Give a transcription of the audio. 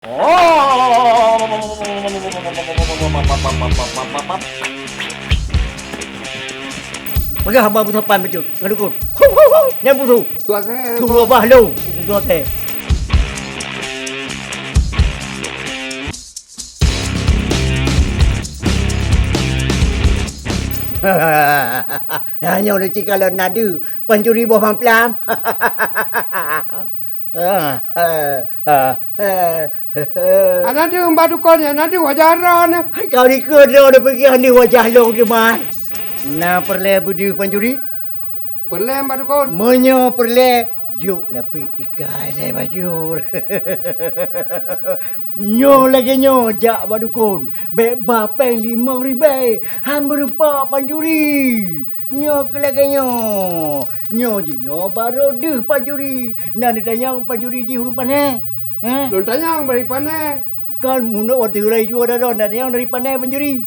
Oh. Maka hamba butuh pan betul. Ngadukun. Yang butuh. Tua saya. Tunggu bah lu. Butuh teh. Hanya udah cik kalau nadu pencuri buah mamplam. Ada tu mbak dukun ya, nanti wajaran. Kau ni kena dah pergi anda wajah long di mana? Nah perle budi pencuri? Perle mbak dukun. Menyo perle juk lapik tikai le baju. Nyo lagi nyo jak badukun. Bek bapeng 5,000. Han berupa pencuri. Nyo ke lagi nyo. Nyo je nyo baru deh pencuri. Nah ditanya pencuri ji huruf panai. Belum tanya dari mana. Kan munuk waktu lagi jua dah dah. Nah yang dari panai pencuri.